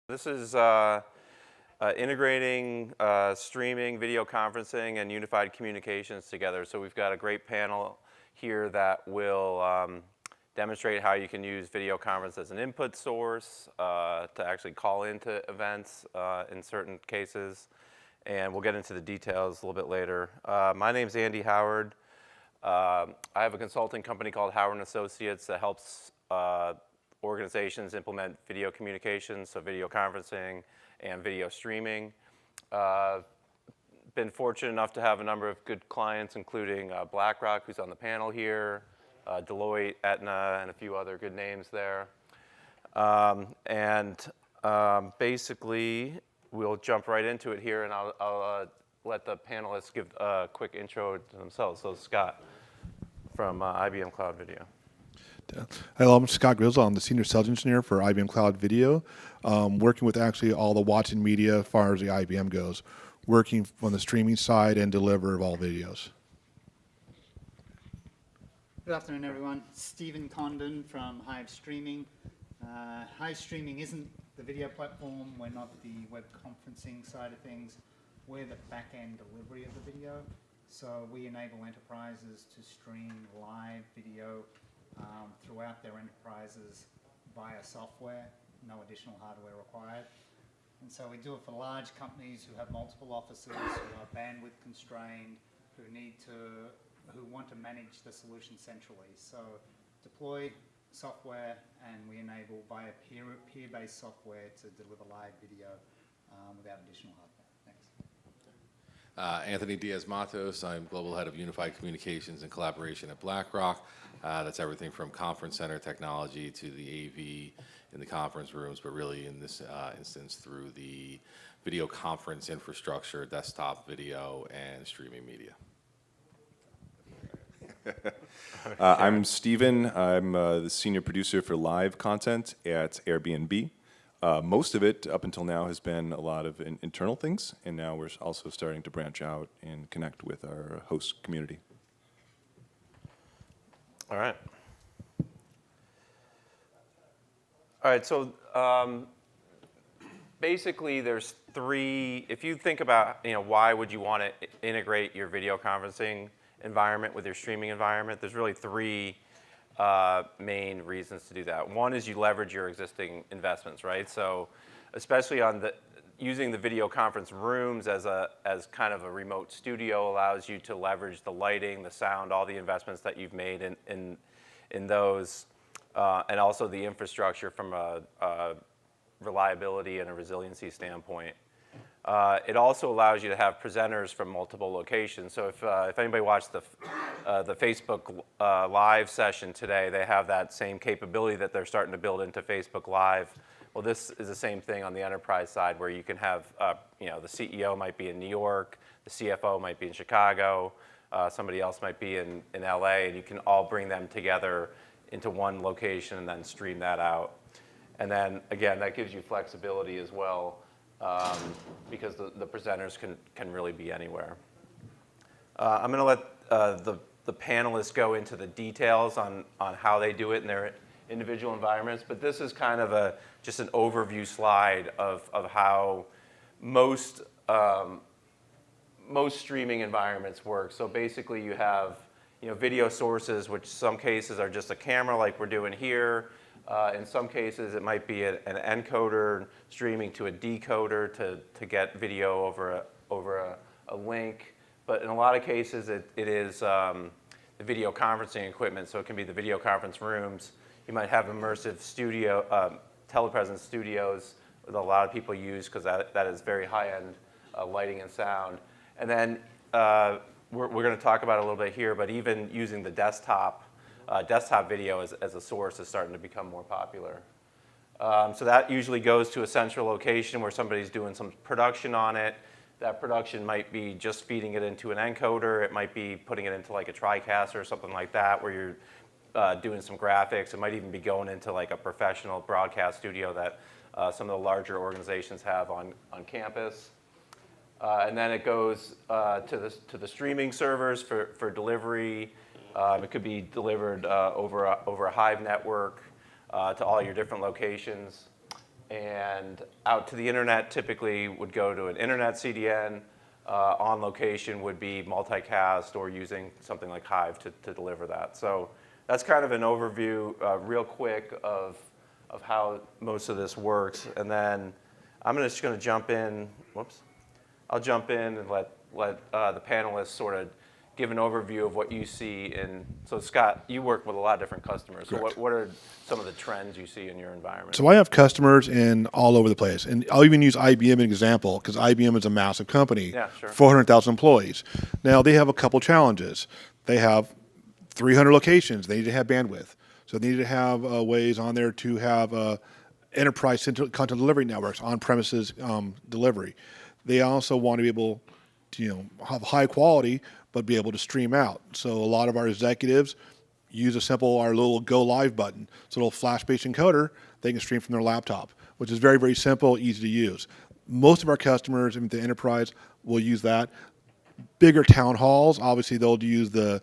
This is integrating streaming, video conferencing, and unified communications together. So we've got a great panel here that will demonstrate how you can use video conference as an input source to actually call into events in certain cases. And we'll get into the details a little bit later. My name's Andy Howard. I have a consulting company called Howard & Associates that helps organizations implement video communications, so video conferencing and video streaming. Been fortunate enough to have a number of good clients, including BlackRock, who's on the panel here, Deloitte, Aetna, and a few other good names there. Basically, we'll jump right into it here, and I'll let the panelists give a quick intro to themselves. So Scott from IBM Cloud Video. Hello, I'm Scott Grizzle. I'm the Senior Sales Engineer for IBM Cloud Video, working with actually all the watching media as far as the IBM goes, working on the streaming side and deliver of all videos. Good afternoon, everyone. Stephen Condon from Hive Streaming. Hive Streaming isn't the video platform. We're not the web conferencing side of things. We're the back-end delivery of the video. So we enable enterprises to stream live video throughout their enterprises via software, no additional hardware required. And so we do it for large companies who have multiple offices, who are bandwidth constrained, who want to manage the solution centrally. So deploy software, and we enable via peer-based software to deliver live video without additional hardware. Thanks. Anthony Diaz-Matos. I'm Global Head of Unified Communications and Collaboration at BlackRock. That's everything from conference center technology to the AV in the conference rooms, but really in this instance through the video conference infrastructure, desktop video, and streaming media. I'm Steven. I'm the senior producer for live content at Airbnb. Most of it, up until now, has been a lot of internal things, and now we're also starting to branch out and connect with our host community. All right. All right, so basically there's three, if you think about, why would you want to integrate your video conferencing environment with your streaming environment, there's really three main reasons to do that. One is you leverage your existing investments, right? So especially on using the video conference rooms as kind of a remote studio allows you to leverage the lighting, the sound, all the investments that you've made in those, and also the infrastructure from a reliability and a resiliency standpoint. It also allows you to have presenters from multiple locations. So if anybody watched the Facebook Live session today, they have that same capability that they're starting to build into Facebook Live. Well, this is the same thing on the enterprise side, where you can have, the CEO might be in New York, the CFO might be in Chicago, somebody else might be in LA, and you can all bring them together into one location and then stream that out. And then, again, that gives you flexibility as well, because the presenters can really be anywhere. I'm going to let the panelists go into the details on how they do it in their individual environments, but this is kind of just an overview slide of how most streaming environments work. So basically you have video sources, which some cases are just a camera like we're doing here. In some cases it might be an encoder streaming to a decoder to get video over a link. But in a lot of cases it is the video conferencing equipment, so it can be the video conference rooms. You might have immersive studio, telepresence studios that a lot of people use because that is very high-end lighting and sound. And then we're going to talk about it a little bit here, but even using the desktop video as a source is starting to become more popular. So that usually goes to a central location where somebody's doing some production on it. That production might be just feeding it into an encoder. It might be putting it into like a TriCaster or something like that, where you're doing some graphics. It might even be going into like a professional broadcast studio that some of the larger organizations have on campus. And then it goes to the streaming servers for delivery. It could be delivered over a Hive network to all your different locations. and out to the internet typically would go to an internet CDN. On location would be multicast or using something like Hive to deliver that. So that's kind of an overview, real quick, of how most of this works. And then I'm just going to jump in. Whoops. I'll jump in and let the panelists sort of give an overview of what you see. So Scott, you work with a lot of different customers. Correct. So what are some of the trends you see in your environment? So I have customers in all over the place, and I'll even use IBM as an example because IBM is a massive company, Yeah, sure. 400,000 employees. Now they have a couple challenges. They have 300 locations. They need to have bandwidth, so they need to have ways on there to have enterprise content delivery networks, on-premises delivery. They also want to be able to have high quality, but be able to stream out. So a lot of our executives use our little go live button. It's a little flash-based encoder. They can stream from their laptop, which is very, very simple, easy to use. Most of our customers in the enterprise will use that. Bigger town halls, obviously they'll use the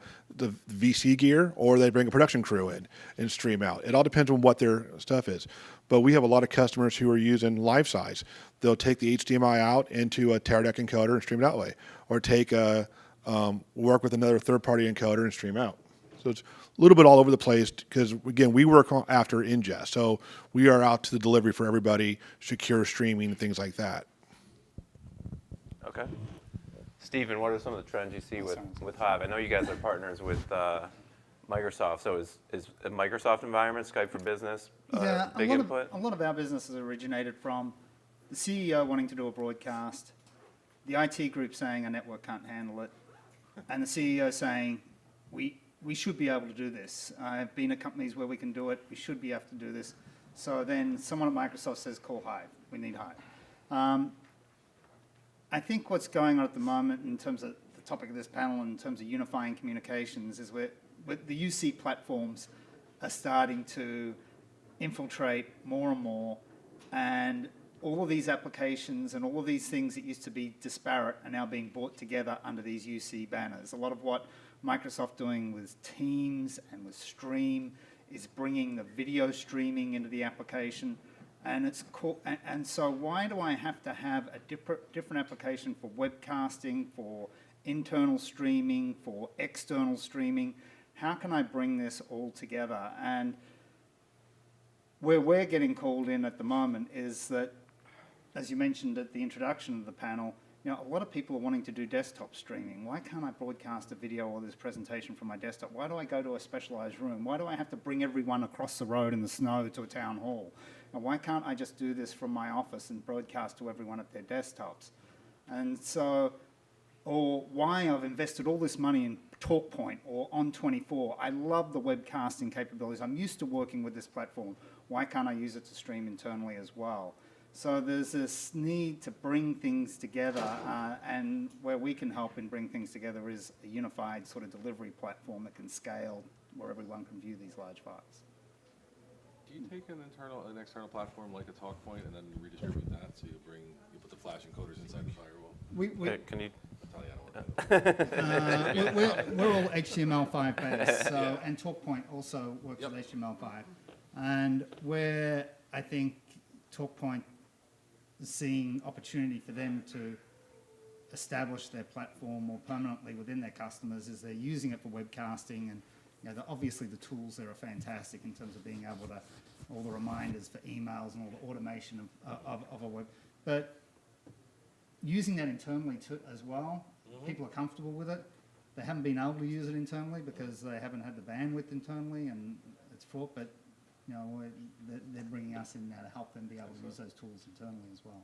VC gear, or they bring a production crew in and stream out. It all depends on what their stuff is. But we have a lot of customers who are using live size. They'll take the HDMI out into a Teradek encoder and stream it that way, or work with another third-party encoder and stream out. So it's a little bit all over the place because, again, we work after ingest. So we are out to the delivery for everybody, secure streaming, and things like that. Okay. Stephen, what are some of the trends you see with Hive? I know you guys are partners with Microsoft. So is a Microsoft environment, Skype for Business, big input? A lot of our businesses originated from the CEO wanting to do a broadcast, the IT group saying a network can't handle it, and the CEO saying, we should be able to do this. I've been at companies where we can do it. We should be able to do this. So then someone at Microsoft says, call Hive. We need Hive. I think what's going on at the moment in terms of the topic of this panel, in terms of unifying communications, is where the UC platforms are starting to infiltrate more and more, and all of these applications and all of these things that used to be disparate are now being brought together under these UC banners. A lot of what Microsoft doing with Teams and with Stream is bringing the video streaming into the application, and it's cool. And so why do I have to have a different application for webcasting, for internal streaming, for external streaming? How can I bring this all together? And where we're getting called in at the moment is that, as you mentioned at the introduction of the panel, a lot of people are wanting to do desktop streaming. Why can't I broadcast a video or this presentation from my desktop? Why do I go to a specialized room? Why do I have to bring everyone across the road in the snow to a town hall? And why can't I just do this from my office and broadcast to everyone at their desktops? And so, or why I've invested all this money in TalkPoint or On24. I love the webcasting capabilities. I'm used to working with this platform. Why can't I use it to stream internally as well? So there's this need to bring things together, and where we can help in bring things together is a unified sort of delivery platform that can scale where everyone can view these large files. Do you take an external platform like a TalkPoint and then redistribute that? So you put the flash encoders inside the firewall? Can you? We're all HTML5 based, so, and TalkPoint also works with HTML5. And where I think TalkPoint is seeing opportunity for them to establish their platform more permanently within their customers is they're using it for webcasting, and obviously the tools there are fantastic in terms of being able to, all the reminders for emails and all the automation of a web. But using that internally too, as well, people are comfortable with it. They haven't been able to use it internally because they haven't had the bandwidth internally, and it's fraught, but they're bringing us in now to help them be able to use those tools internally as well.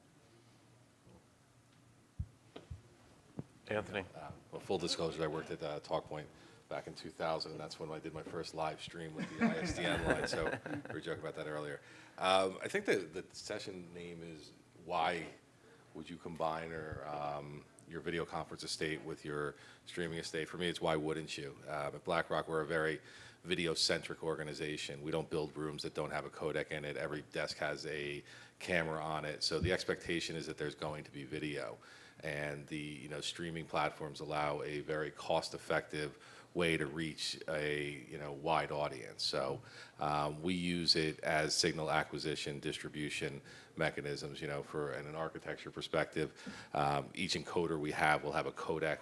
Anthony? Well, full disclosure, I worked at TalkPoint back in 2000, and that's when I did my first live stream with the ISDN line, so we were joking about that earlier. I think the session name is, why would you combine your video conference estate with your streaming estate? For me, it's why wouldn't you? At BlackRock, we're a very video-centric organization. We don't build rooms that don't have a codec in it. Every desk has a camera on it. So the expectation is that there's going to be video. And the streaming platforms allow a very cost-effective way to reach a wide audience. So we use it as signal acquisition, distribution mechanisms. For in an architecture perspective, each encoder we have will have a codec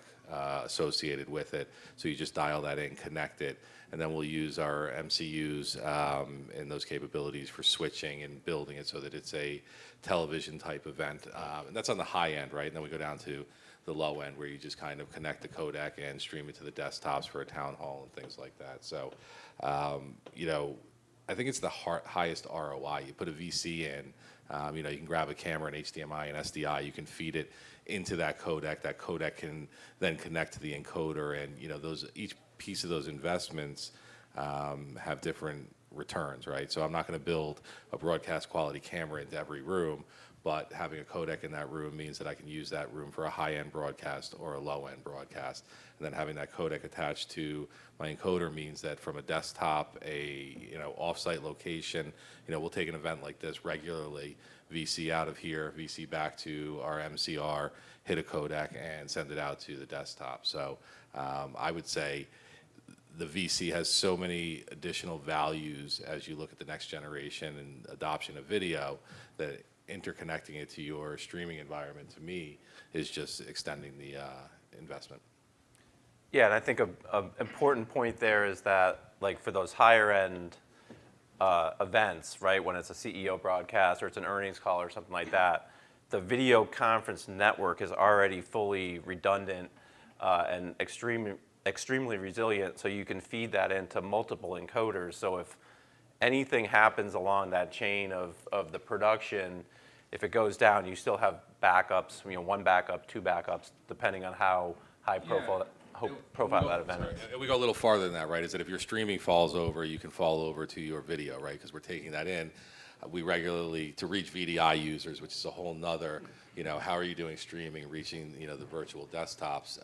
associated with it. So you just dial that in, connect it, and then we'll use our MCUs and those capabilities for switching and building it so that it's a television type event. And that's on the high end, right? And then we go down to the low end where you just kind of connect the codec and stream it to the desktops for a town hall and things like that. So, I think it's the highest ROI. You put a VC in, you can grab a camera, an HDMI, an SDI, you can feed it into that codec. That codec can then connect to the encoder, and each piece of those investments have different returns, right? So I'm not going to build a broadcast quality camera into every room, but having a codec in that room means that I can use that room for a high-end broadcast or a low-end broadcast. And then having that codec attached to my encoder means that from a desktop, off-site location, we'll take an event like this regularly, VC out of here, VC back to our MCR, hit a codec, and send it out to the desktop. So I would say the VC has so many additional values as you look at the next generation and adoption of video that interconnecting it to your streaming environment, to me, is just extending the investment. Yeah, and I think an important point there is that, like, for those higher end events, right, when it's a CEO broadcast or it's an earnings call or something like that, the video conference network is already fully redundant and extremely resilient, so you can feed that into multiple encoders. So if anything happens along that chain of the production, if it goes down, you still have backups, one backup, two backups, depending on how high profile that event is. And we go a little farther than that, right? Is that if your streaming falls over, you can fall over to your video, right? Because we're taking that in. We regularly, to reach VDI users, which is a whole nother, how are you doing streaming, reaching, the virtual desktops,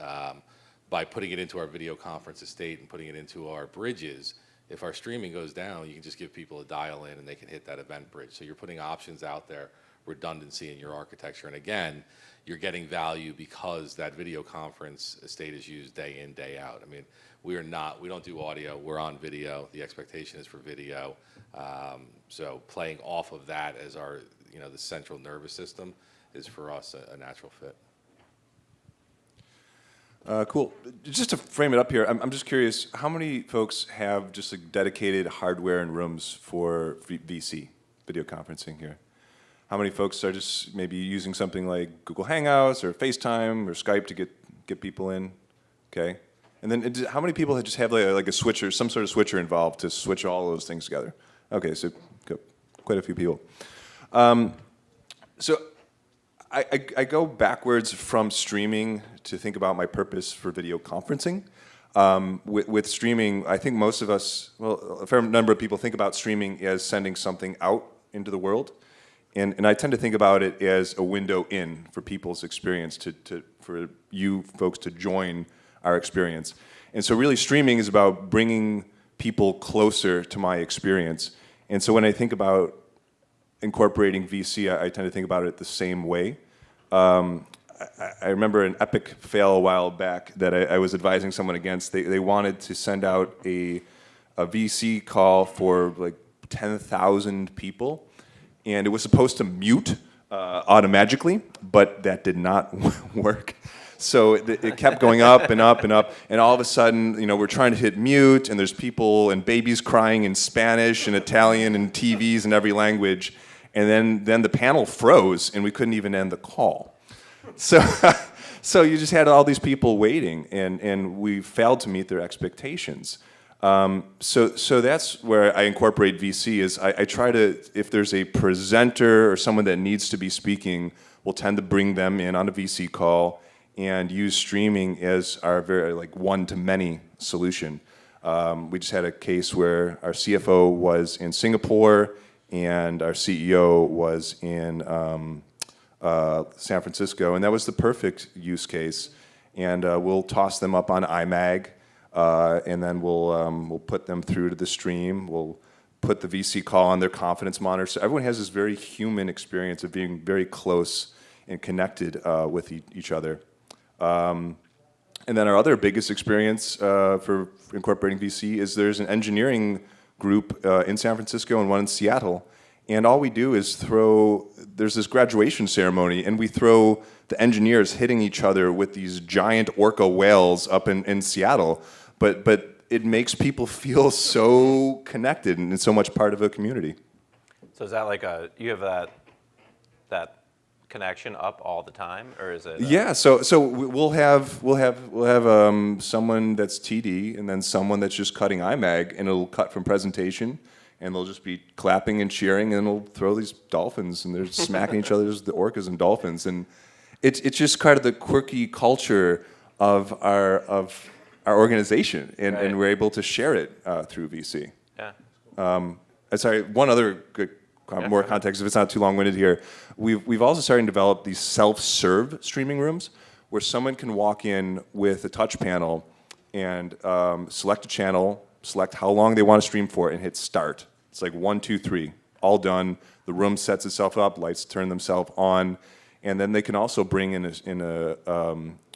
by putting it into our video conference estate and putting it into our bridges. If our streaming goes down, you can just give people a dial in and they can hit that event bridge. So you're putting options out there, redundancy in your architecture. And again, you're getting value because that video conference estate is used day in, day out. I mean, we don't do audio, we're on video. The expectation is for video. So playing off of that as our, the central nervous system is for us a natural fit. Cool. Just to frame it up here, I'm just curious, how many folks have just like dedicated hardware and rooms for VC, video conferencing here? How many folks are just maybe using something like Google Hangouts or FaceTime or Skype to get people in? Okay. And then how many people just have like a switcher, some sort of switcher involved to switch all those things together? Okay, so quite a few people. So I go backwards from streaming to think about my purpose for video conferencing. With streaming, I think most of us, a fair number of people think about streaming as sending something out into the world. And I tend to think about it as a window in for people's experience, for you folks to join our experience. And so really streaming is about bringing people closer to my experience. And so when I think about incorporating VC, I tend to think about it the same way. I remember an epic fail a while back that I was advising someone against. They wanted to send out a VC call for like 10,000 people, and it was supposed to mute automatically, but that did not work. So it kept going up and up and up, and all of a sudden, we're trying to hit mute, and there's people and babies crying in Spanish and Italian and TVs in every language, and then the panel froze, and we couldn't even end the call. So you just had all these people waiting, and we failed to meet their expectations. So that's where I incorporate VC. Is I try to, if there's a presenter or someone that needs to be speaking, we'll tend to bring them in on a VC call and use streaming as our very one-to-many solution. We just had a case where our CFO was in Singapore and our CEO was in San Francisco, and that was the perfect use case. And we'll toss them up on iMag, and then we'll put them through to the stream. We'll put the VC call on their confidence monitor. So everyone has this very human experience of being very close and connected with each other. And then our other biggest experience for incorporating VC is there's an engineering group in San Francisco and one in Seattle. And all we do is there's this graduation ceremony, and we throw the engineers hitting each other with these giant orca whales up in Seattle. But it makes people feel so connected and so much part of a community. So is that like you have that connection up all the time, or is it? Yeah, so we'll have someone that's TD and then someone that's just cutting IMAG, and it'll cut from presentation, and they'll just be clapping and cheering, and they'll throw these dolphins, and they're smacking each other, the orcas and dolphins, and it's just kind of the quirky culture of our organization, and, Right. and we're able to share it through VC. Yeah. Sorry, one other good more context, if it's not too long-winded here. We've also started to develop these self-serve streaming rooms where someone can walk in with a touch panel and select a channel, select how long they want to stream for, and hit start. It's like 1, 2, 3, all done. The room sets itself up, lights turn themselves on, and then they can also bring in a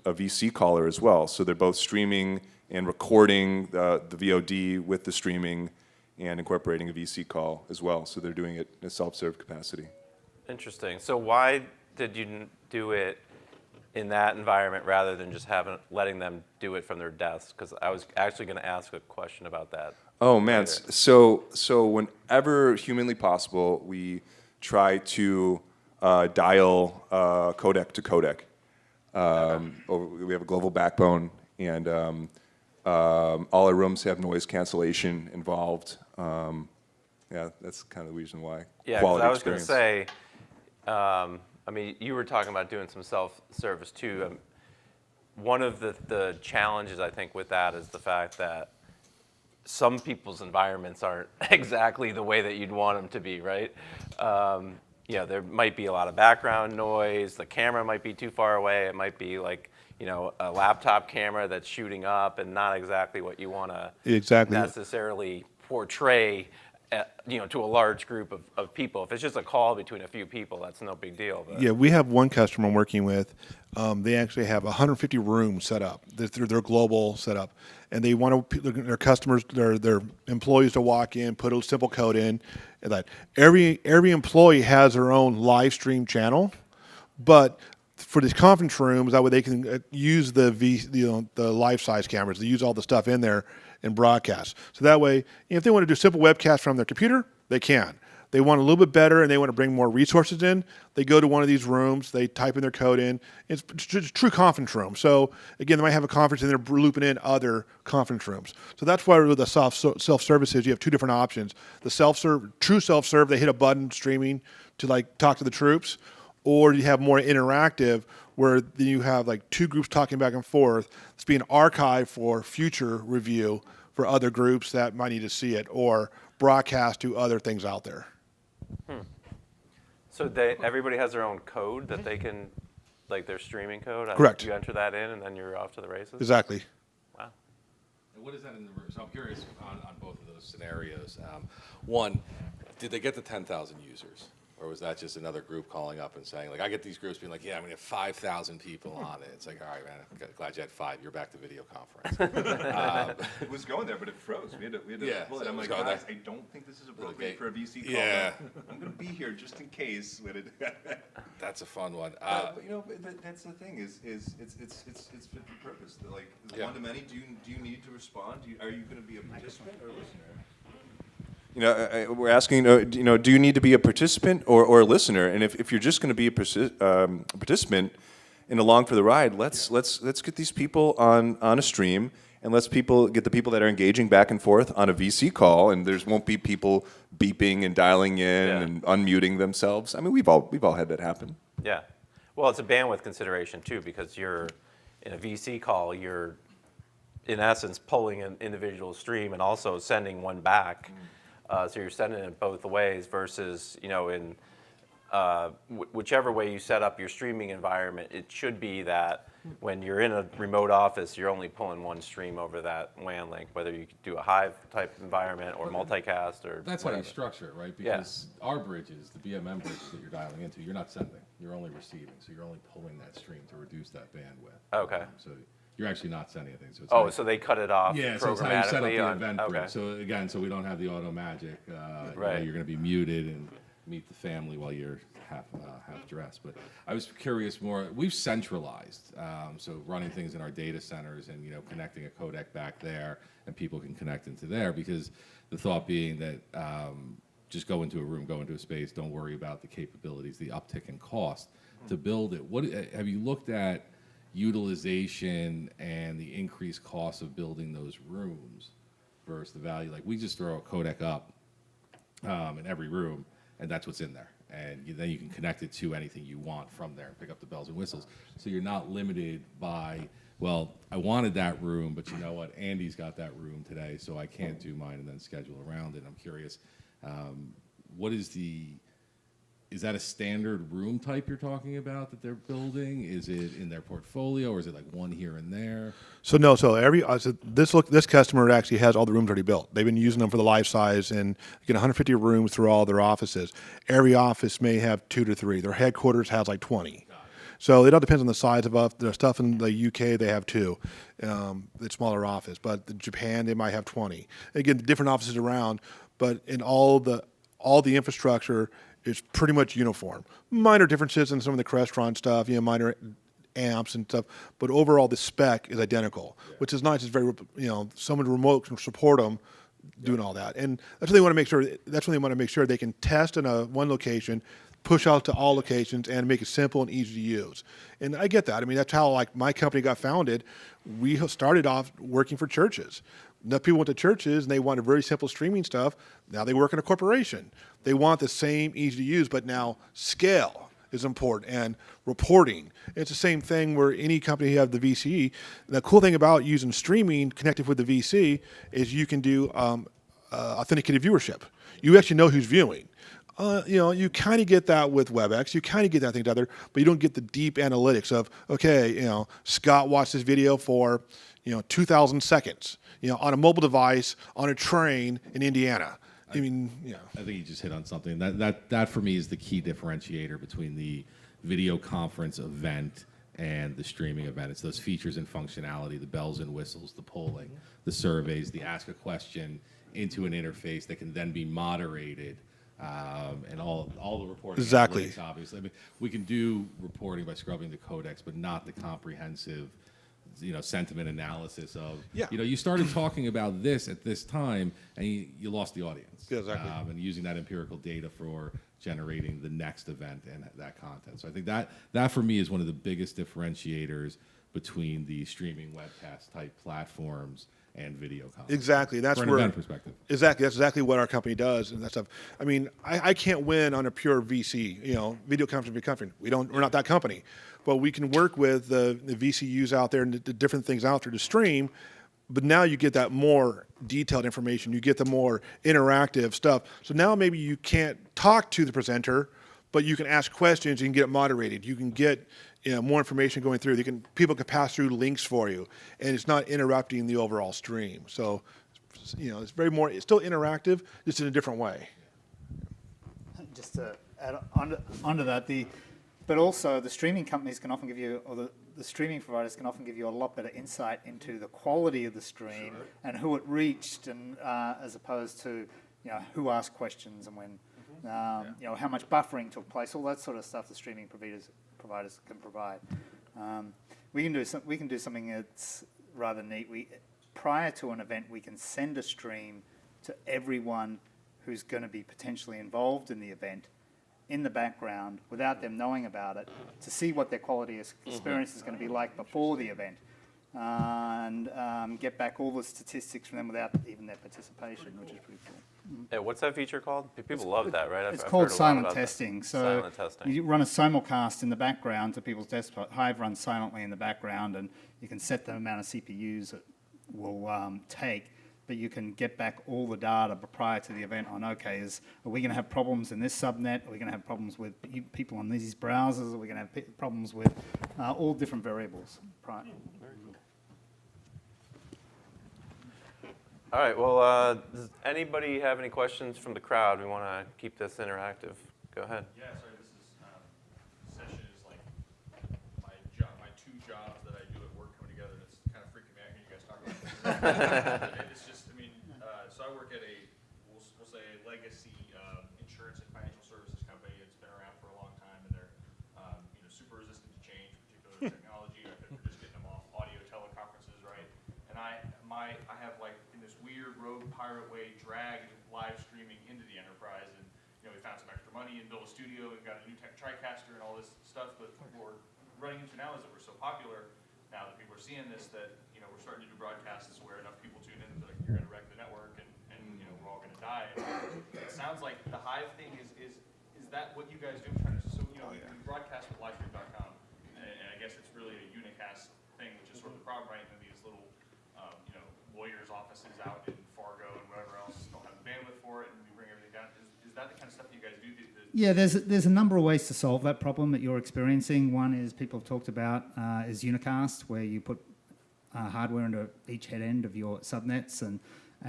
VC caller as well. So they're both streaming and recording the VOD with the streaming and incorporating a VC call as well. So they're doing it in a self-serve capacity. Interesting. So why did you do it in that environment rather than just letting them do it from their desks? Because I was actually going to ask a question about that. Oh man, later. so whenever humanly possible, we try to dial codec to codec. We have a global backbone, and all our rooms have noise cancellation involved. Yeah, that's kind of the reason why. Yeah, because I was going to say, I mean, you were talking about doing some self-service too. One of the challenges I think with that is the fact that some people's environments aren't exactly the way that you'd want them to be, right? There might be a lot of background noise. The camera might be too far away. It might be like, a laptop camera that's shooting up and not exactly what you want to necessarily portray, to a large group of people. If it's just a call between a few people, that's no big deal. But. Yeah, we have one customer I'm working with. They actually have 150 rooms set up. They're their global setup, and they want their customers, their employees to walk in, put a simple code in, and that every employee has their own live stream channel, but for these conference rooms, that way they can use the life size cameras. They use all the stuff in there and broadcast. So that way, if they want to do simple webcast from their computer, they can. They want a little bit better and they want to bring more resources in, they go to one of these rooms, they type in their code in. It's a true conference room. So again, they might have a conference and they're looping in other conference rooms. So that's why with the self-service is you have two different options. The true self-serve, they hit a button streaming to like talk to the troops, or you have more interactive where you have like two groups talking back and forth. It's being archived for future review for other groups that might need to see it, or broadcast to other things out there. So everybody has their own code that they can, like their streaming code? Correct. You enter that in and then you're off to the races? Exactly. Wow. And what is that in the room? So I'm curious on both of those scenarios. One, did they get the 10,000 users? Or was that just another group calling up and saying, like, I get these groups being like, yeah, I'm going to have 5,000 people on it. It's like, all right, man, glad you had 5. You're back to video conference. It was going there, but it froze. We had to Yeah, pull it. so I'm it was like, going guys, there. I don't think this is appropriate Okay. for a VC call. Yeah. I'm going to be here just in case. That's a fun one. But that's the thing is it's fit for purpose. Like Yeah. one to many. Do you need to respond? Are you going to be a participant or a listener? We're asking, do you need to be a participant or a listener? And if you're just going to be a participant and along for the ride, let's get these people on a stream, and let's get the people that are engaging back and forth on a VC call, and there won't be people beeping and dialing in and unmuting themselves. I mean, we've all had that happen. Yeah. Well, it's a bandwidth consideration too, because you're in a VC call, you're in essence pulling an individual stream and also sending one back. So you're sending it both ways versus, in whichever way you set up your streaming environment, it should be that when you're in a remote office, you're only pulling one stream over that WAN link, whether you do a Hive type environment or multicast or That's whatever. how you structure it, right? Because our bridges, the BMM bridges that you're dialing into, you're not sending. You're only receiving. So you're only pulling that stream to reduce that bandwidth. Okay. So you're actually not sending anything. So it's Oh, like- so they cut it off yeah, so it's how you set up programmatically the on, event okay. grid. So again, so we don't have the auto magic. Right. You're going to be muted and meet the family while you're half dressed. But I was curious more. We've centralized, so running things in our data centers and connecting a codec back there, and people can connect into there, because the thought being that just go into a room, go into a space, don't worry about the capabilities, the uptick in cost to build it. What have you looked at? Utilization and the increased cost of building those rooms versus the value. Like, we just throw a codec up in every room, and that's what's in there. And then you can connect it to anything you want from there and pick up the bells and whistles. So you're not limited by, well, I wanted that room, but you know what? Andy's got that room today, so I can't do mine and then schedule around it. I'm curious, what is is that a standard room type you're talking about that they're building? Is it in their portfolio, or is it like one here and there? So no, this customer actually has all the rooms already built. They've been using them for the life size, and get 150 rooms through all their offices. Every office may have 2 to 3. Their headquarters has like 20. So it all depends on the size of the stuff in the UK. They have 2, the smaller office. But in Japan, they might have 20. Again, different offices around, but in all the infrastructure is pretty much uniform. Minor differences in some of the restaurant stuff, minor amps and stuff, but overall the spec is identical, which is nice. It's very, someone remote can support them doing all that, and that's what they want to make sure. That's what they want to make sure they can test in one location, push out to all locations, and make it simple and easy to use. And I get that. I mean, that's how my company got founded. We started off working for churches. Enough people went to churches and they wanted very simple streaming stuff. Now they work in a corporation. They want the same easy to use, but now scale is important, and reporting. It's the same thing where any company you have the VC. The cool thing about using streaming connected with the VC is you can do authenticated viewership. You actually know who's viewing. You kind of get that with WebEx. You kind of get that thing together, but you don't get the deep analytics of, okay, Scott watched this video for, 2,000 seconds, on a mobile device, on a train in Indiana. I mean, I think you just hit on something. That for me is the key differentiator between the video conference event and the streaming event. It's those features and functionality, the bells and whistles, the polling, the surveys, the ask a question into an interface that can then be moderated, and all the reporting. Exactly. Analytics, obviously. I mean, we can do reporting by scrubbing the codecs, but not the comprehensive sentiment analysis of, you started talking about this at this time, and you lost the audience. Yeah, exactly. And using that empirical data for generating the next event and that content. So I think that for me is one of the biggest differentiators between the streaming webcast type platforms and video content. Exactly. That's from an where event perspective. Exactly. That's exactly what our company does, and that stuff. I mean, I can't win on a pure VC. Video conferencing. We're not that company, but we can work with the VCUs out there and the different things out there to stream. But now you get that more detailed information. You get the more interactive stuff. So now maybe you can't talk to the presenter, but you can ask questions. You can get it moderated. You can get more information going through. People can pass through links for you, and it's not interrupting the overall stream. So, it's it's still interactive, just in a different way. Just to add onto that, but also the streaming companies can often give you, or the streaming providers can often give you a lot better insight into the quality of the stream and who it reached, and as opposed to who asked questions and when, how much buffering took place, all that sort of stuff. The streaming providers can provide. We can do something that's rather neat. Prior to an event, we can send a stream to everyone who's going to be potentially involved in the event in the background without them knowing about it, to see what their quality experience is going to be like before the event, and get back all the statistics from them without even their participation, which is pretty cool. Yeah, what's that feature called? People love that, right? It's I've called heard a lot silent about that. testing. So Silent testing. you run a simulcast in the background to people's desktop. Hive runs silently in the background, and you can set the amount of CPUs it will take, but you can get back all the data prior to the event on, are we going to have problems in this subnet? Are we going to have problems with people on these browsers? Are we going to have problems with all different variables prior? All right, well, does anybody have any questions from the crowd? We want to keep this interactive. Go ahead. Yeah, sorry, this session is like my 2 jobs that I do at work coming together. It's kind It's just, I mean, so I work at we'll say a legacy insurance and financial services company. It's been around for a long time, and they're super resistant to change, particularly technology. I think we're just getting them off audio teleconferences, right? And I have like in this weird rogue pirate way dragged live streaming into the enterprise, and we found some extra money and built a studio and got a new TriCaster and all this stuff. But what we're running into now is that we're so popular now that people are seeing this that we're starting to do broadcasts where enough people tune in that you're going to wreck the network and we're all going to die. It sounds like the Hive thing is that what you guys do? So you broadcast with livestream.com, and I guess it's really a unicast thing, which is sort of the problem, right? And these little lawyers' offices out in Fargo and whatever else don't have the bandwidth for it, and we bring everything down. Is that the kind of stuff that you guys do? Yeah, there's a number of ways to solve that problem that you're experiencing. One is people have talked about is unicast, where you put hardware into each head end of your subnets and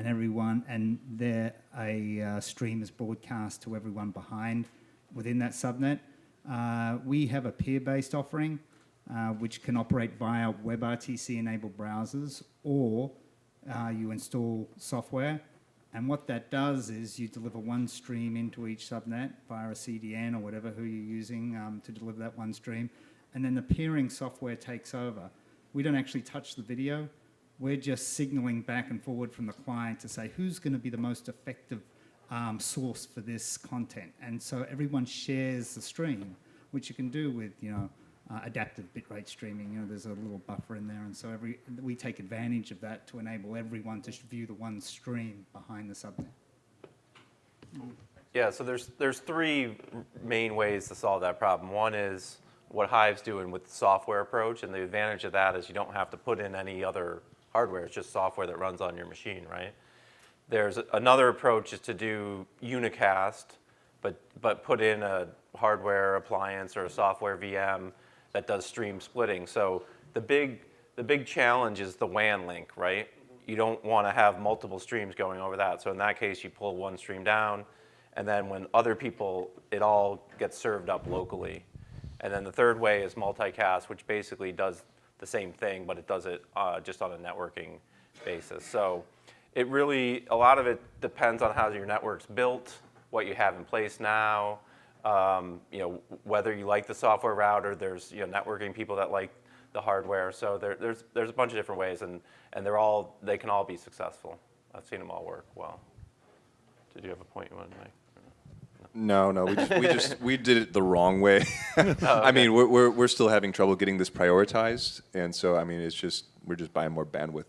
everyone, and there a stream is broadcast to everyone behind within that subnet. We have a peer-based offering which can operate via WebRTC-enabled browsers, or you install software. And what that does is you deliver one stream into each subnet via a CDN or whatever who you're using to deliver that one stream. And then the peering software takes over. We don't actually touch the video. We're just signaling back and forward from the client to say who's going to be the most effective source for this content. And so everyone shares the stream, which you can do with adaptive bitrate streaming. There's a little buffer in there, and so we take advantage of that to enable everyone to view the one stream behind the subnet. Yeah, so there's three main ways to solve that problem. One is what Hive's doing with the software approach, and the advantage of that is you don't have to put in any other hardware. It's just software that runs on your machine, right? There's another approach is to do unicast, but put in a hardware appliance or a software VM that does stream splitting. So the big challenge is the WAN link, right? You don't want to have multiple streams going over that. So in that case, you pull one stream down, and then when other people, it all gets served up locally. And then the third way is multicast, which basically does the same thing, but it does it just on a networking basis. So it really, a lot of it depends on how your network's built, what you have in place now, whether you like the software route, or there's networking people that like the hardware. So there's a bunch of different ways, and they can all be successful. I've seen them all work well. Did you have a point you wanted to make? No, we did it the wrong way. I mean, we're still having trouble getting this prioritized, and so I mean, we're just buying more bandwidth.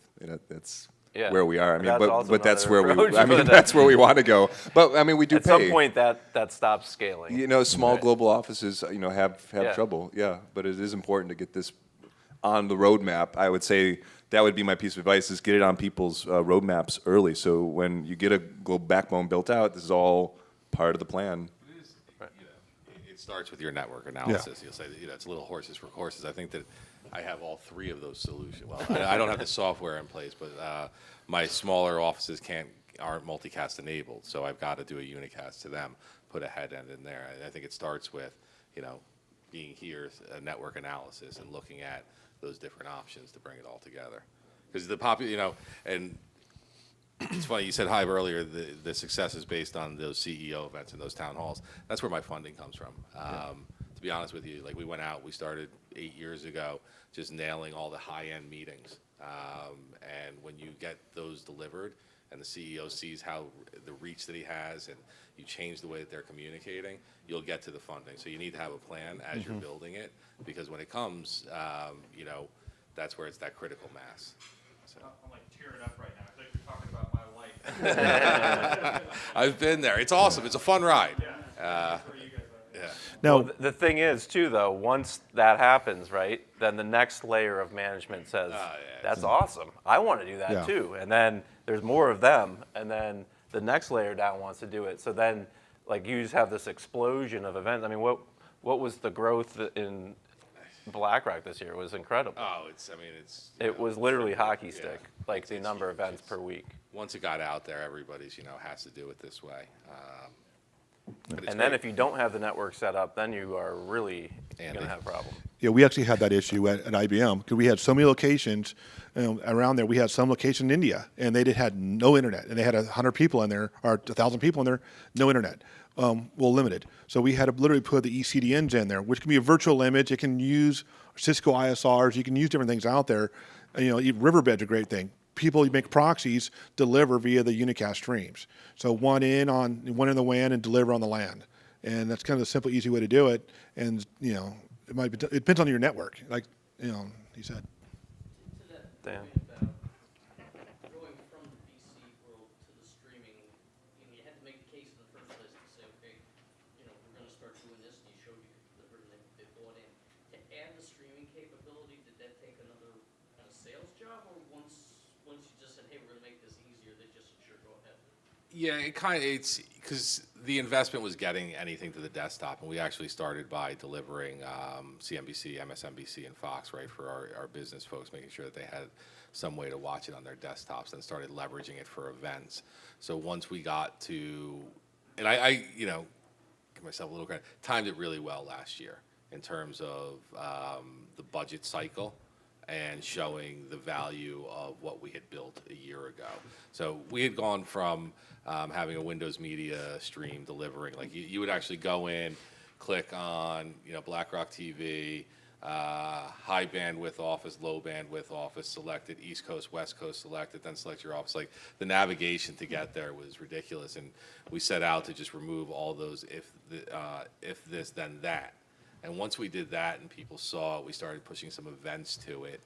That's where we are. I mean, but that's where that's where we want to go. But I mean, we do at some point that stops scaling. Small global offices, have trouble. Yeah, but it is important to get this on the roadmap. I would say that would be my piece of advice: is get it on people's roadmaps early. So when you get a global backbone built out, this is all part of the plan. It starts with your network analysis. You'll say that, it's little horses for courses. I think that I have all three of those solutions. Well, I don't have the software in place, but my smaller offices aren't multicast enabled, so I've got to do a unicast to them, put a head end in there. I think it starts with, being here, a network analysis, and looking at those different options to bring it all together. Because and it's funny, you said Hive earlier, the success is based on those CEO events and those town halls. That's where my funding comes from. To be honest with you, we went out, we started 8 years ago, just nailing all the high-end meetings. And when you get those delivered and the CEO sees how the reach that he has, and you change the way that they're communicating, you'll get to the funding. So you need to have a plan as you're building it, because when it comes, that's where it's that critical mass. So. I'm tearing up right now. I think you're talking about my life. I've been there. It's awesome. It's a fun ride. Yeah. Now, Well, the thing is, too, though, once that happens, right, then the next layer of management says, that's awesome. I want to do that, too. And then there's more of them, and then the next layer down wants to do it. So then, you just have this explosion of events. I mean, what was the growth in BlackRock this year? It was incredible. Oh, it was literally hockey stick, the number of events per week. Once it got out there, everybody's, has to do it this way. And then if you don't have the network set up, then you are really going to have a problem. Yeah, we actually had that issue at IBM because we had so many locations around there. We had some location in India, and they had no internet, and they had 100 people in there or 1,000 people in there, no internet. Limited. So we had to literally put the ECDNs in there, which can be a virtual image. It can use Cisco ISRs. You can use different things out there. Even Riverbed's a great thing. People make proxies deliver via the unicast streams. So one in the WAN and deliver on the LAN, and that's kind of the simple, easy way to do it. And it depends on your network, like he said. To that Dan. point about going from the PC world to the streaming, you had to make the case in the first place to say, okay, we're going to start doing this, and you showed you could deliver, and they bought in. To add the streaming capability, did that take another kind of sales job, or once you just said, hey, we're going to make this easier, they just sure go ahead? Yeah, it's because the investment was getting anything to the desktop, and we actually started by delivering CNBC, MSNBC, and Fox, right, for our business folks, making sure that they had some way to watch it on their desktops, and started leveraging it for events. So once we got to, and I give myself a little credit, timed it really well last year in terms of the budget cycle and showing the value of what we had built a year ago. So we had gone from having a Windows Media stream delivering, like you would actually go in, click on BlackRock TV, high bandwidth office, low bandwidth office selected, East Coast, West Coast selected, then select your office. Like the navigation to get there was ridiculous, and we set out to just remove all those if this then that. And once we did that and people saw it, we started pushing some events to it.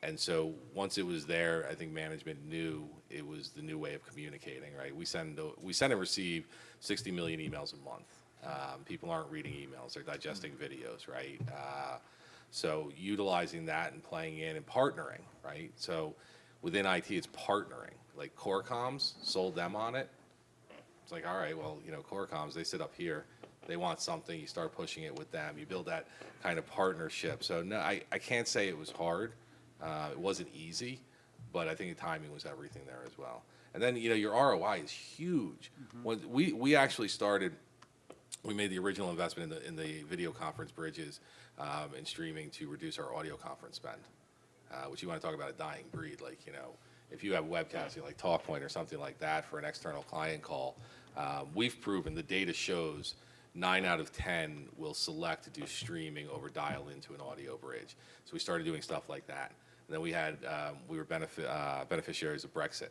And so once it was there, I think management knew it was the new way of communicating, right? We send and receive 60 million emails a month. People aren't reading emails, they're digesting videos, right? So utilizing that and playing in and partnering, right? So within IT, it's partnering. Like Core Comms, sold them on it. It's like, all right, well, Core Comms, they sit up here. They want something, you start pushing it with them. You build that kind of partnership. So no, I can't say it was hard. It wasn't easy, but I think the timing was everything there as well. And then, your ROI is huge. When we actually started, we made the original investment in the video conference bridges and streaming to reduce our audio conference spend, which you want to talk about a dying breed. Like, if you have webcasting like TalkPoint or something like that for an external client call, we've proven the data shows 9 out of 10 will select to do streaming over dial into an audio bridge. So we started doing stuff like that. And then we were beneficiaries of Brexit.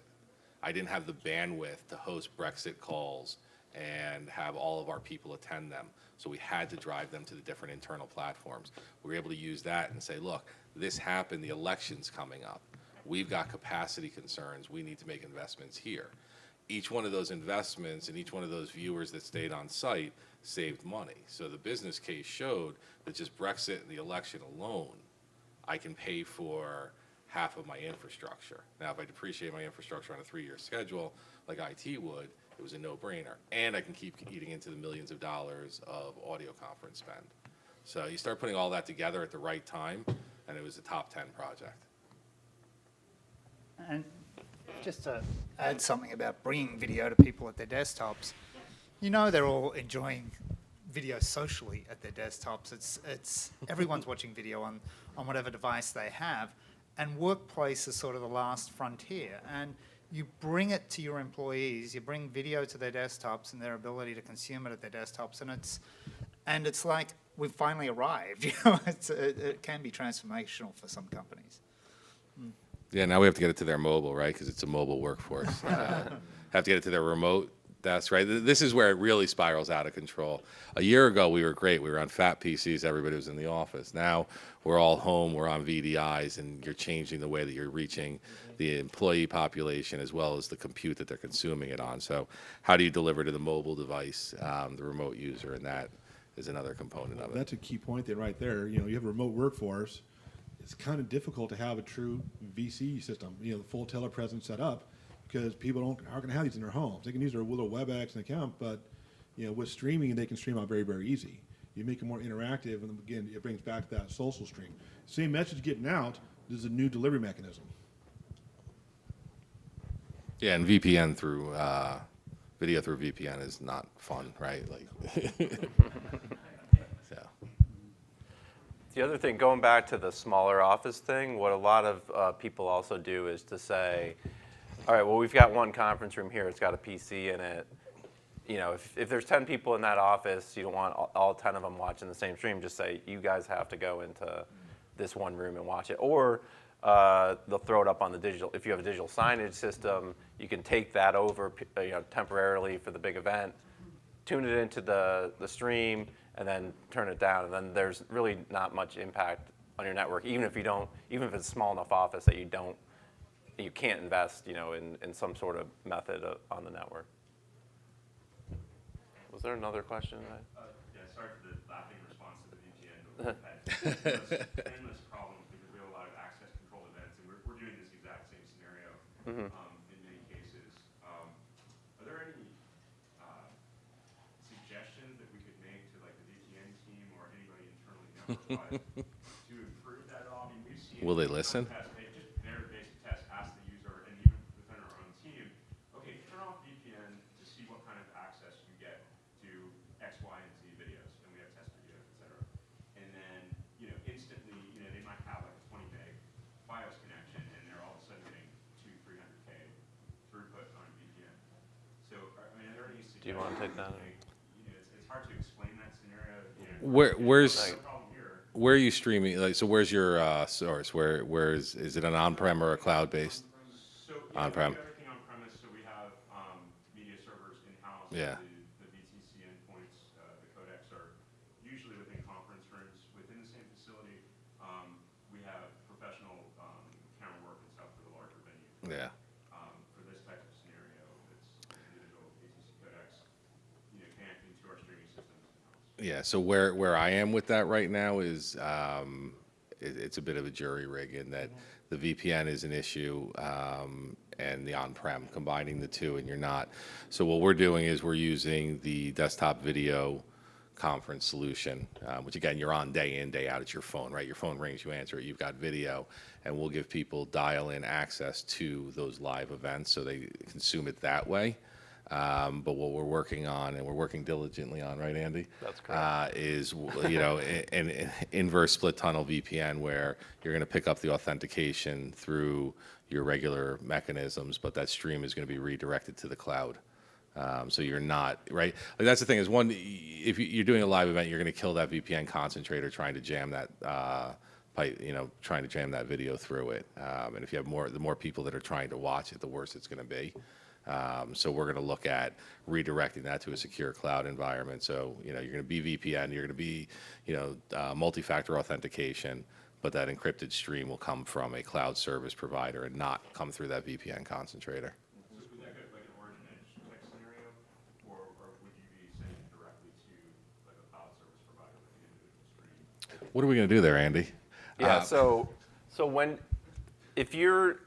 I didn't have the bandwidth to host Brexit calls and have all of our people attend them. So we had to drive them to the different internal platforms. We were able to use that and say, look, this happened, the election's coming up. We've got capacity concerns, we need to make investments here. Each one of those investments and each one of those viewers that stayed on site saved money. So the business case showed that just Brexit and the election alone, I can pay for half of my infrastructure. Now, if I depreciate my infrastructure on a 3-year schedule, like IT would, it was a no-brainer. And I can keep eating into the millions of dollars of audio conference spend. So you start putting all that together at the right time, and it was a top 10 project. And just to add something about bringing video to people at their desktops, they're all enjoying video socially at their desktops. It's everyone's watching video on whatever device they have, and workplace is sort of the last frontier. And you bring it to your employees, you bring video to their desktops and their ability to consume it at their desktops, and it's like we've finally arrived. It can be transformational for some companies. Yeah, now we have to get it to their mobile, right? Because it's a mobile workforce. Have to get it to their remote desk, right? This is where it really spirals out of control. A year ago, we were great. We were on fat PCs. Everybody was in the office. Now we're all home. We're on VDIs, and you're changing the way that you're reaching the employee population as well as the compute that they're consuming it on. So how do you deliver to the mobile device, the remote user, and that is another component of it. That's a key point there, right there. You have a remote workforce. It's kind of difficult to have a true VC system, the full telepresence set up, because people aren't going to have these in their homes. They can use their little WebEx and account, but with streaming, they can stream out very, very easy. You make it more interactive, and again, it brings back that social stream. Same message getting out. This is a new delivery mechanism. Yeah, and VPN through video through VPN is not fun, right? Like, so. The other thing, going back to the smaller office thing, what a lot of people also do is to say, all right, well, we've got one conference room here. It's got a PC in it. You know, if there's 10 people in that office, you don't want all 10 of them watching the same stream. Just say, you guys have to go into this one room and watch it. Or they'll throw it up on the digital. If you have a digital signage system, you can take that over temporarily for the big event, tune it into the stream, and then turn it down. And then there's really not much impact on your network, even if it's a small enough office that you can't invest, in some sort of method on the network. Was there another question? Yeah, sorry for the laughing response to the VPN, but we've had endless problems because we have a lot of access control events, and we're doing this exact same scenario in many cases. Are there any suggestions that we could make to like the VPN team or anybody internally network-wise to improve that at all? I mean, we've seen. Will they listen? Just very basic tests, ask the user, and even within our own team, okay, turn off VPN to see what kind of access you get to X, Y, and Z videos, and we have test videos, et cetera. And then, instantly, they might have like a 20 meg FiOS connection, and they're all of a sudden getting 200-300K throughput on a VPN. So, are there any suggestions? Do you want to take that? It's hard to explain that scenario. Where are you streaming? Like, so where's your source? Where is it an on-prem or a cloud-based? So On-prem. we have everything on premise. So we have media servers in-house. Yeah. The VTC endpoints, the codecs are usually within conference rooms within the same facility. We have professional camera work and stuff for the larger venue. Yeah. For this type of scenario, it's individual VTC codecs, connecting to our streaming systems in-house. Yeah, so where I am with that right now is it's a bit of a jury rig in that the VPN is an issue and the on-prem, combining the two, and you're not. So what we're doing is we're using the desktop video conference solution, which again, you're on day in, day out. It's your phone, right? Your phone rings, you answer it, you've got video, and we'll give people dial-in access to those live events so they consume it that way. But what we're working on, and we're working diligently on, right, Andy? That's correct. Is an inverse split tunnel VPN where you're going to pick up the authentication through your regular mechanisms, but that stream is going to be redirected to the cloud. So you're not, right? Like that's the thing is if you're doing a live event, you're going to kill that VPN concentrator trying to jam that pipe, trying to jam that video through it. And if you have the more people that are trying to watch it, the worse it's going to be. So we're going to look at redirecting that to a secure cloud environment. So, you're going to be VPN, you're going to be, multi-factor authentication, but that encrypted stream will come from a cloud service provider and not come through that VPN concentrator. So would that go like an origin edge type scenario, or would you be sending directly to like a cloud service provider with the individual stream? What are we going to do there, Andy? Yeah. So if you're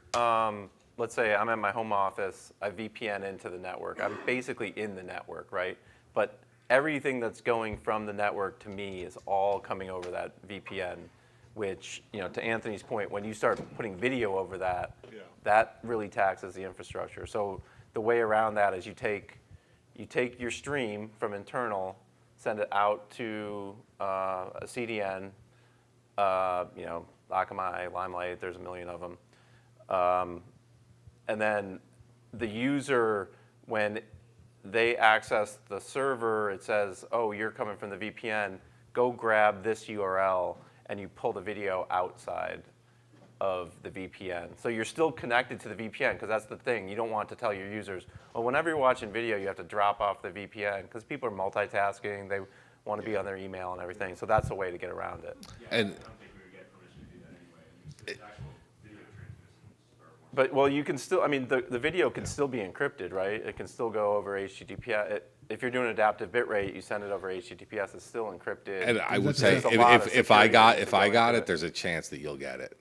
let's say I'm at my home office, I VPN into the network. I'm basically in the network, right? But everything that's going from the network to me is all coming over that VPN, which, to Anthony's point, when you start putting video over that, that really taxes the infrastructure. So the way around that is you take your stream from internal, send it out to a CDN, Akamai, Limelight, there's a million of them. And then the user, when they access the server, it says, oh, you're coming from the VPN, go grab this URL, and you pull the video outside of the VPN. So you're still connected to the VPN, because that's the thing. You don't want to tell your users, well, whenever you're watching video, you have to drop off the VPN, because people are multitasking. They want to be on their email and everything. So that's the way to get around it. Yeah, And I don't think we would get permission to do that anyway. I mean, the actual video transmissions are more. But, well, you can still, the video can still be encrypted, right? It can still go over HTTPS. If you're doing adaptive bitrate, you send it over HTTPS, it's still encrypted. And I would say There's a lot of if I got security it, there's a chance that you'll get it.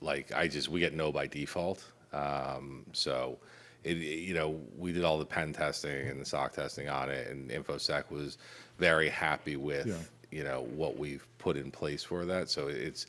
Like we get no by default. So we did all the pen testing and the SOC testing on it, and InfoSec was very happy with what we've put in place for that. So it's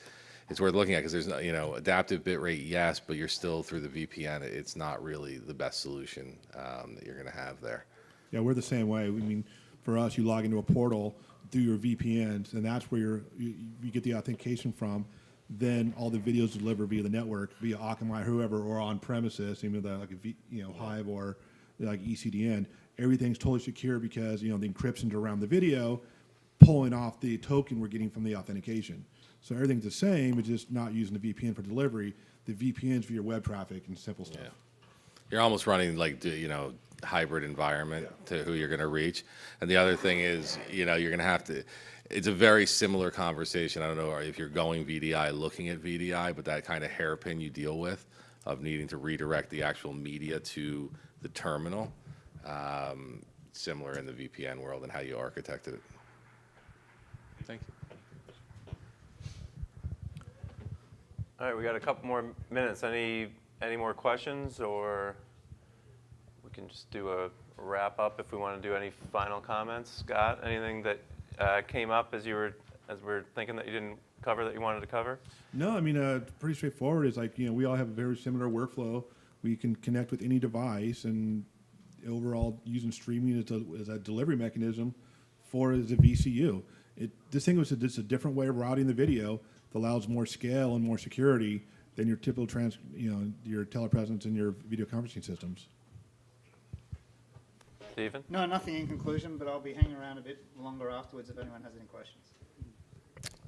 worth looking at, because there's adaptive bitrate, yes, but you're still through the VPN. It's not really the best solution that you're going to have there. Yeah, we're the same way. For us, you log into a portal, through your VPNs, and that's where you get the authentication from. Then all the videos delivered via the network, via Akamai, whoever, or on premises, even like Hive or like ECDN. Everything's totally secure because the encryption's around the video, pulling off the token we're getting from the authentication. So everything's the same, it's just not using the VPN for delivery. The VPN's for your web traffic and simple stuff. Yeah. You're almost running like hybrid environment to who you're going to reach. And the other thing is, you're going to have to. It's a very similar conversation. I don't know if you're going VDI, looking at VDI, but that kind of hairpin you deal with of needing to redirect the actual media to the terminal, similar in the VPN world and how you architected it. Thank you. All right, we got a couple more minutes. Any more questions, or we can just do a wrap up if we want to do any final comments. Scott, anything that came up as we're thinking that you didn't cover that you wanted to cover? No, I mean, pretty straightforward. It's like, we all have a very similar workflow. We can connect with any device, and overall using streaming as a delivery mechanism as a VCU. This thing was just a different way of routing the video that allows more scale and more security than your typical your telepresence and your video conferencing systems. Stephen? No, nothing in conclusion, but I'll be hanging around a bit longer afterwards if anyone has any questions.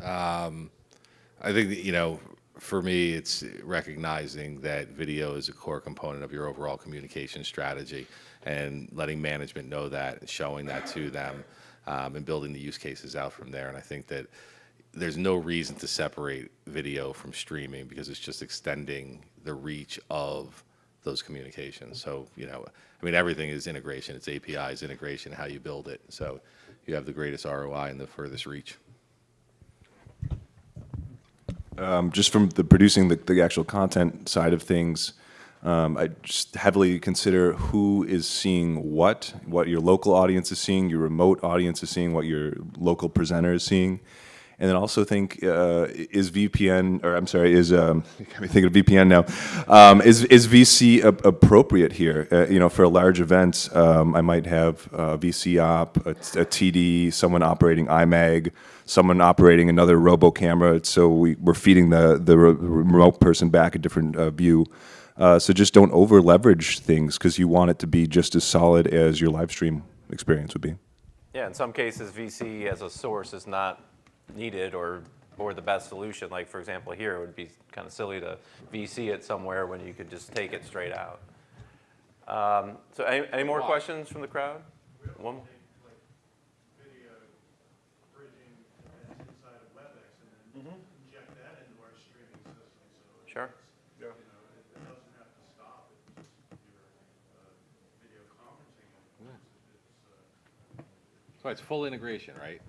I think that, for me, it's recognizing that video is a core component of your overall communication strategy, and letting management know that, and showing that to them, and building the use cases out from there. And I think that there's no reason to separate video from streaming, because it's just extending the reach of those communications. So, everything is integration. It's APIs, integration, how you build it. So you have the greatest ROI and the furthest reach. Just from the producing the actual content side of things, I just heavily consider who is seeing what your local audience is seeing, your remote audience is seeing, what your local presenter is seeing. And then also think, is VPN, or I'm sorry, is, got me thinking of VPN now, is VC appropriate here? For a large event, I might have a VC op, a TD, someone operating iMag, someone operating another robo camera, so we're feeding the remote person back a different view. So just don't over leverage things, because you want it to be just as solid as your live stream experience would be. Yeah, in some cases, VC as a source is not needed or the best solution. Like, for example, here it would be kind of silly to VC it somewhere when you could just take it straight out. So any more questions from the crowd? One. Video bridging inside of WebEx and then inject that into our streaming system. So Sure. it doesn't have to stop. It's just your video conferencing. So it's full integration, right?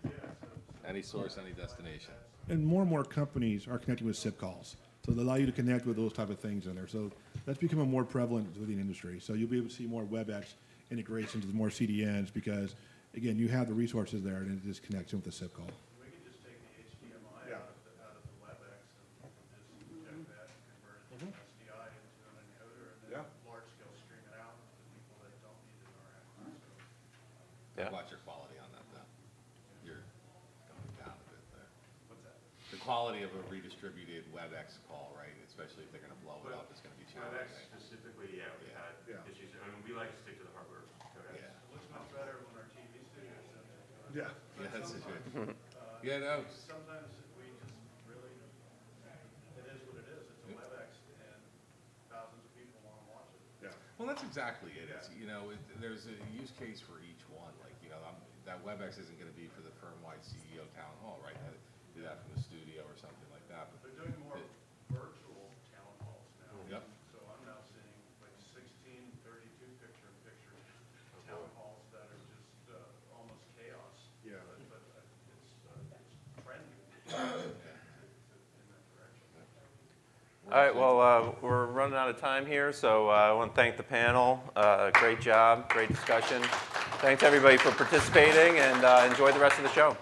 Any source, any destination. And more companies are connecting with SIP calls. So they allow you to connect with those type of things in there. So that's becoming more prevalent within the industry. So you'll be able to see more WebEx integrations with more CDNs because, again, you have the resources there and it just connects in with the SIP call. We could just take the HDMI out of the WebEx and just inject that and convert it to SDI into an encoder and then large scale stream it out to the people that don't need to interact. Yeah. Watch your quality on that, though. You're going down a bit there. What's that? The quality of a redistributed WebEx call, right? Especially if they're going to blow it up, it's going to be challenging. WebEx specifically, we've had issues. I mean, we like to stick to the hardware. Yeah. It looks much better when our TV studios do it. Yeah. Yeah, that's good. Yeah, no. Sometimes we just really, it is what it is. It's a WebEx and thousands of people want to watch it. Well, that's exactly it. It's, there's a use case for each one. Like, that WebEx isn't going to be for the firm-wide CEO town hall, right? Do that from the studio or something like that. But They're doing more virtual town halls now. Yep. So I'm now seeing like 16, 32 picture-in-picture town halls that are just almost chaos. Yeah. But it's trending in that direction. All right, well, we're running out of time here, so I want to thank the panel. Great job, great discussion. Thanks, everybody, for participating, and enjoy the rest of the show.